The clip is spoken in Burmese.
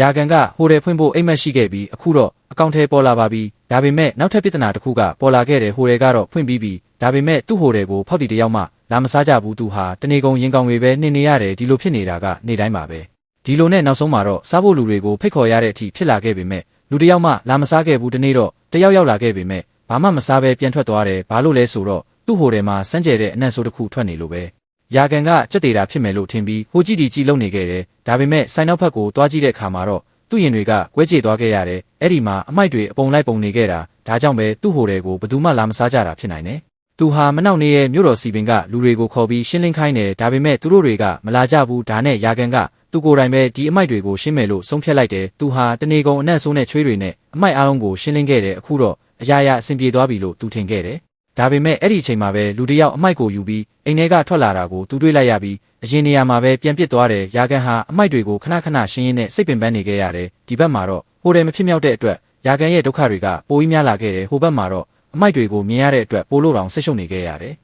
ရာကန်ကဟိုတယ်ဖွင့်ဖို့အိမ်မက်ရှိခဲ့ပြီးအခုတော့အကောင့်ထဲပေါ်လာပါပြီဒါပေမဲ့နောက်ထပ်ပြဿနာတစ်ခုကပေါ်လာခဲ့တယ်ဟိုတယ်ကတော့ဖွင့်ပြီးပြီဒါပေမဲ့သူ့ဟိုတယ်ကိုဖောက်တီတယောက်မှလာမစားကြဘူးသူဟာတနေကုန်ရင်ကောင်တွေပဲနှင်နေရတယ်ဒီလိုဖြစ်နေတာကနေ့တိုင်းပါပဲဒီလိုနဲ့နောက်ဆုံးမှာတော့စားဖို့လူတွေကိုဖိတ်ခေါ်ရတဲ့အထိဖြစ်လာခဲ့ပေမဲ့လူတယောက်မှလာမစားခဲ့ဘူးတနေ့တော့တယောက်ရောက်လာခဲ့ပေမဲ့ဘာမှမစားပဲပြန်ထွက်သွားတယ်ဘာလို့လဲဆိုတော့သူ့ဟိုတယ်မှာစမ်းကြဲတဲ့အနံ့ဆိုးတစ်ခုထွက်နေလို့ပဲရာကန်ကကြက်တေတာဖြစ်မယ်လို့ထင်ပြီးဟိုကြည့်ဒီကြည့်လုံနေခဲ့တယ်ဒါပေမဲ့ဆိုင်နောက်ဘက်ကိုတွားကြည့်တဲ့အခါမှာတော့သူ့ရင်တွေကကွဲကြေသွားခဲ့ရတယ်အဲ့ဒီမှာအမိုက်တွေအပုံလိုက်ပုံနေခဲ့တာဒါကြောင့်ပဲသူ့ဟိုတယ်ကိုဘယ်သူမှလာမစားကြတာဖြစ်နိုင်တယ်သူဟာမနောက်နေရဲ့မြို့တော်စီပင်ကလူတွေကိုခေါ်ပြီးရှင်းလင်းခိုင်းတယ်ဒါပေမဲ့သူတို့တွေကမလာကြဘူးဒါနဲ့ရာကန်ကသူကိုယ်တိုင်ပဲဒီအမိုက်တွေကိုရှင်းမယ်လို့ဆုံးဖြတ်လိုက်တယ်သူဟာတနေကုန်အနံ့ဆိုးနဲ့ချွေးတွေနဲ့အမိုက်အားလုံးကိုရှင်းလင်းခဲ့တယ်အခုတော့အရာရာအဆင်ပြေသွားပြီလို့သူထင်ခဲ့တယ်ဒါပေမဲ့အဲ့ဒီအချိန်မှာပဲလူတစ်ယောက်အမိုက်ကိုယူပြီးအိမ်ထဲကထွက်လာတာကိုသူတွေ့လိုက်ရပြီးအရင်နေရာမှာပဲပြန်ပစ်သွားတယ်ရာကန်ဟာအမိုက်တွေကိုခဏခဏရှင်းရင်းနဲ့စိတ်ပင်ပန်းနေခဲ့ရတယ်ဒီဘက်မှာတော့ဟိုတယ်မဖြစ်မြောက်တဲ့အတွက်ရာကန်ရဲ့ဒုက္ခတွေကပိုပြီးများလာခဲ့တယ်ဟိုဘက်မှာတော့အမိုက်တွေကိုမြင်ရတဲ့အတွက်ပိုလို့တောင်ဆိတ်ရှုပ်နေခဲ့ရတယ်